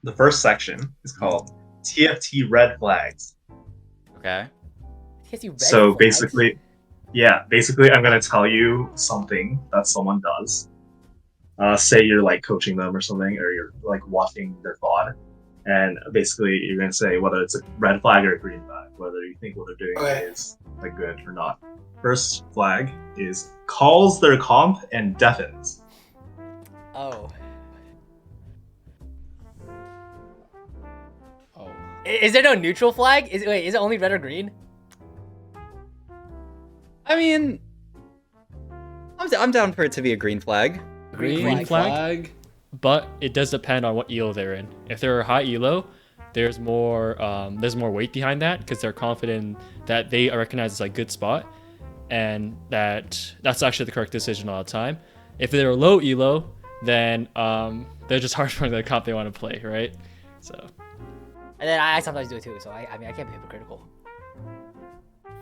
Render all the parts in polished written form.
The first section is called TFT red flags. Okay. Gives you red So flags? basically, I'm gonna tell you something that someone does. Say you're like coaching them or something, or you're like watching their VOD, and basically you're gonna say whether it's a red flag or a green flag, whether you think what they're doing Okay. is like good or not. First flag is calls their comp and deafens. Oh. Oh. Is there no neutral flag? Is it only red or green? I mean, I'm down for it to be a green flag. Green flag, but it does depend on what elo they're in. If they're a high elo, there's more weight behind that because they're confident that they are recognized as a good spot, and that's actually the correct decision all the time. If they're a low elo, then they're just hard for the comp they want to play, right? So. And then I sometimes do it too, so I mean I can't be hypocritical.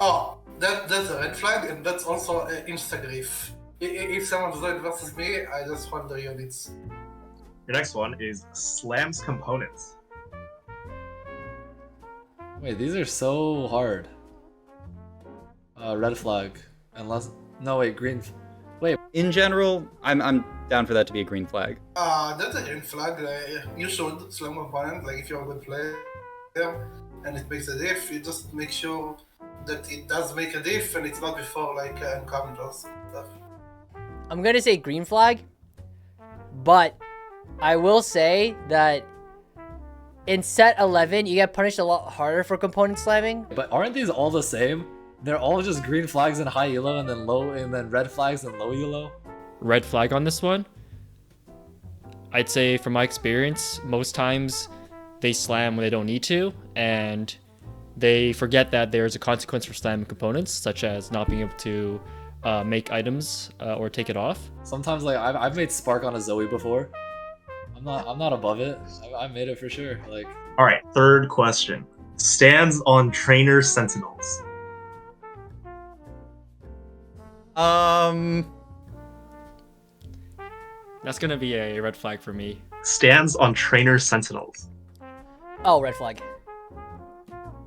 Oh, that's a red flag, and that's also an Instagriff. If someone's doing it versus me, I just want the units. Your next one is slams components. Wait, these are so hard. Red flag. Unless no wait, green. Wait, In general, I'm down for that to be a green flag. That's a green flag. You should slam opponent, like if you're a good player and it makes a diff, you just make sure that it does make a diff and it's not before like encounters and stuff. I'm gonna say green flag, but I will say that in set 11 you get punished a lot harder for component slamming. but aren't these all the same? They're all just green flags and high elo, and then low, and then red flags and low elo. Red flag on this one. I'd say from my experience, most times they slam when they don't need to, and they forget that there's a consequence for slamming components, such as not being able to make items or take it off. Sometimes like I've made spark on a Zoe before. I'm not above it. I made it for sure. Like All right, third question. Stands on trainer sentinels. That's gonna be a red flag for me. Stands on trainer sentinels. Oh, red flag.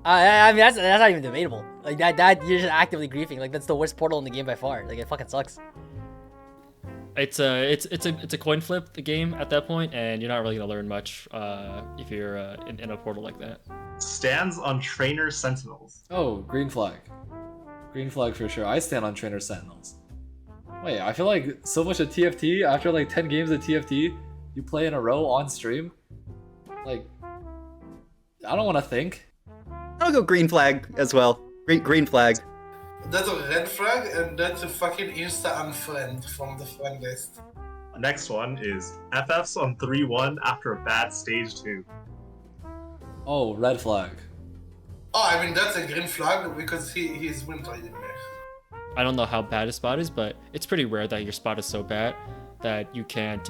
I mean that's not even debatable. Like that you're just actively griefing. Like that's the worst portal in the game by far. Like it fucking sucks. It's a coin flip the game at that point, and you're not really gonna learn much if you're in a portal like that. Stands on trainer sentinels. oh, green flag. Green flag for sure. I stand on trainer sentinels. Wait, I feel like so much of TFT after like 10 games of TFT you play in a row on stream. Like I don't want to think. I'll go green flag as well. Green flag. That's a red flag, and that's a fucking insta unfriend from the friend list. Next one is FFs on 3-1 after a bad stage 2. Oh, red flag. Oh, I mean that's a green flag because he's win trading me. I don't know how bad his spot is, but it's pretty rare that your spot is so bad that you can't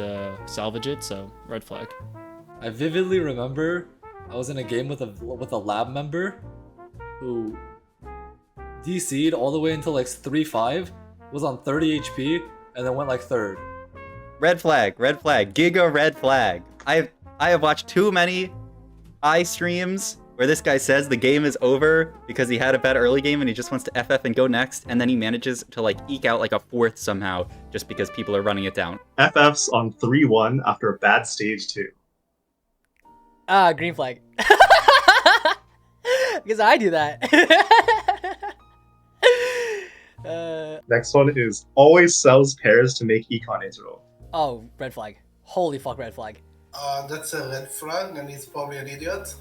salvage it. So red flag. I vividly remember I was in a game with a lab member who DC'd all the way until like 3-5, was on 30 HP, and then went like third. Red flag. Giga red flag. I have watched too many streams where this guy says the game is over because he had a bad early game and he just wants to FF and go next, and then he manages to like eke out like a fourth somehow just because people are running it down. FFs on 3-1 after a bad stage 2. Green flag. Because I do that. Next one is always sells pairs to make econ interval. Oh, red flag. Holy fuck, red flag. That's a red flag, and he's probably an idiot.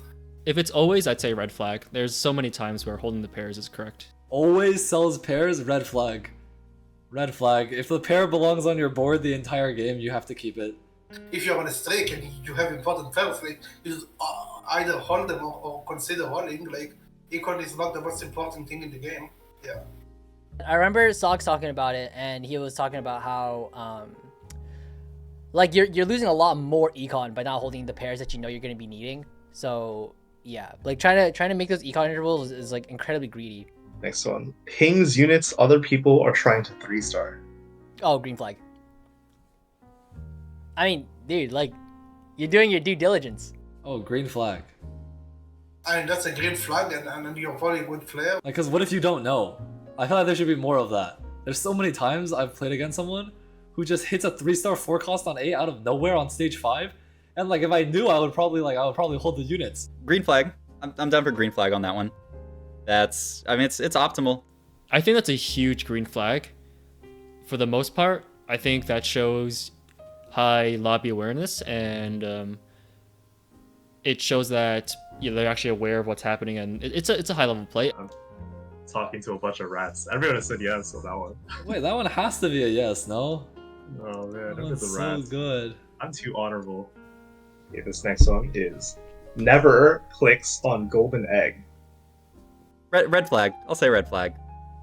If it's always, I'd say red flag. There's so many times where holding the pairs is correct. Always sells pairs, red flag. Red flag. If the pair belongs on your board the entire game, you have to keep it. If you're on a streak and you have important pairs, like you just, either hold them or consider holding. Like econ is not the most important thing in the game. Yeah. I remember Socks talking about it, and he was talking about how like you're losing a lot more econ by not holding the pairs that you know you're gonna be needing. So yeah, like trying to make those econ intervals is like incredibly greedy. Next one. Pings units other people are trying to 3-star. Oh, green flag. I mean, dude, like you're doing your due diligence. Oh, green flag. And that's a green flag, and you're a very good player. Like, cause what if you don't know? I feel like there should be more of that. There's so many times I've played against someone who just hits a 3-star forecast on A out of nowhere on stage 5, and like if I knew, I would probably hold the units. Green flag. I'm done for green flag on that one. That's, I mean, it's optimal. I think that's a huge green flag. For the most part, I think that shows high lobby awareness, and it shows that they're actually aware of what's happening, and it's a high level play. Talking to a bunch of rats. Everyone has said yes on that one. Wait, that one has to be a yes, no? Oh man, That look at one's the so rats. good. I'm too honorable. Okay, this next one is never clicks on golden egg. Red flag. I'll say red flag.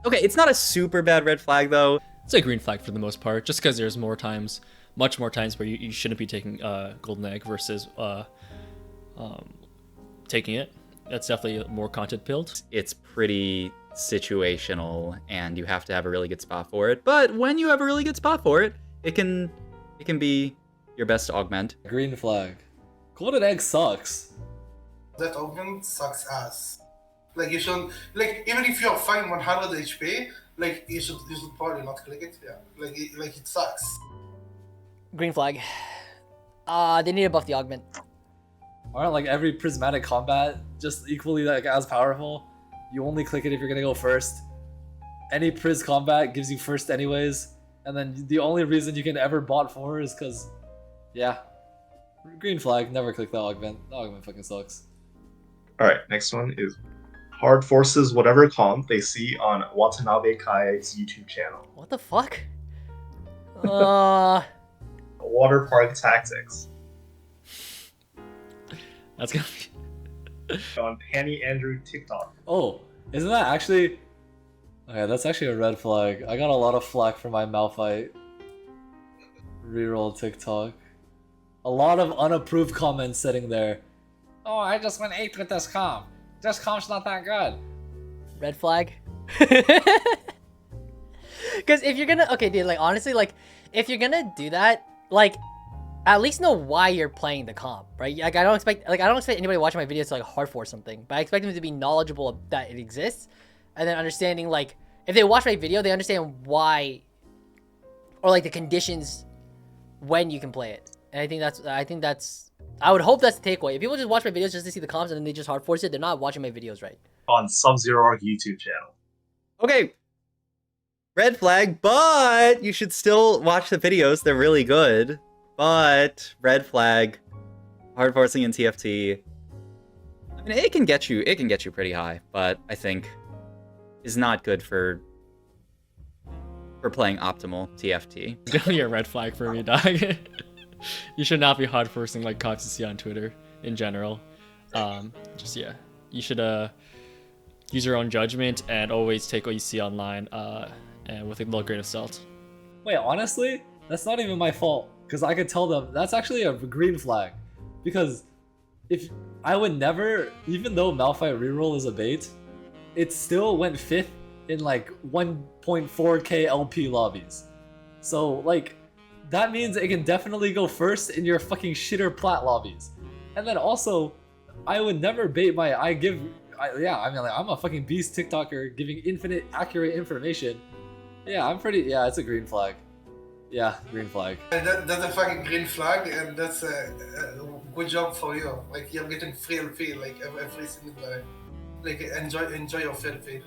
Okay, it's not a super bad red flag though. It's a green flag for the most part, just because there's much more times where you shouldn't be taking golden egg versus taking it. That's definitely more content build. It's pretty situational, and you have to have a really good spot for it. But when you have a really good spot for it, it can be your best augment. Green flag. Golden egg sucks. That augment sucks ass. Like you should, like even if you're fine 100 HP, like you should probably not click it. Yeah, like it sucks. Green flag. They need to buff the augment. Aren't like every prismatic combat just equally like as powerful? You only click it if you're gonna go first. Any Priz combat gives you first anyways, and then the only reason you can ever bot for is because, yeah. Green flag, never click the augment. The augment fucking sucks. Alright, next one is hard forces whatever comp they see on Watanabe Kai's YouTube channel. What the fuck? Water park tactics. That's gonna be On Panny Andrew TikTok. Oh, isn't that actually... Okay, that's actually a red flag. I got a lot of flack for my Malphite reroll TikTok. A lot of unapproved comments sitting there. Oh, I just went 8th with this comp. This comp's not that good. Red flag. Because if you're gonna, okay, dude, like honestly, like if you're gonna do that, like at least know why you're playing the comp, right? Like I don't expect anybody watching my videos to like hard force something, but I expect them to be knowledgeable that it exists, and then understanding like if they watch my video, they understand why, or like the conditions when you can play it. And I think that's I would hope that's the takeaway. If people just watch my videos just to see the comps and then they just hard force it, they're not watching my videos right. On Sub-Zero YouTube channel. Okay, red flag, but you should still watch the videos. They're really good. But red flag, hard forcing in TFT. I mean, it can get you pretty high, but I think is not good for playing optimal TFT. It's gonna be a red flag for me, dog. You should not be hard forcing like Cox see on Twitter in general. Just yeah, you should use your own judgment and always take what you see online and with a little grain of salt. Wait, honestly, that's not even my fault. Because I could tell them that's actually a green flag. Because if I would never, even though Malphite reroll is a bait, it still went 5th in like 1.4k LP lobbies. So like, that means it can definitely go first in your fucking shitter plat lobbies. And then also, I would never bait my, I'm a fucking beast TikToker giving infinite accurate information. Yeah, it's a green flag. Yeah, green flag. And that's a fucking green flag, and that's a good job for you. Like you're getting free LP like every single time. Like enjoy your free LP.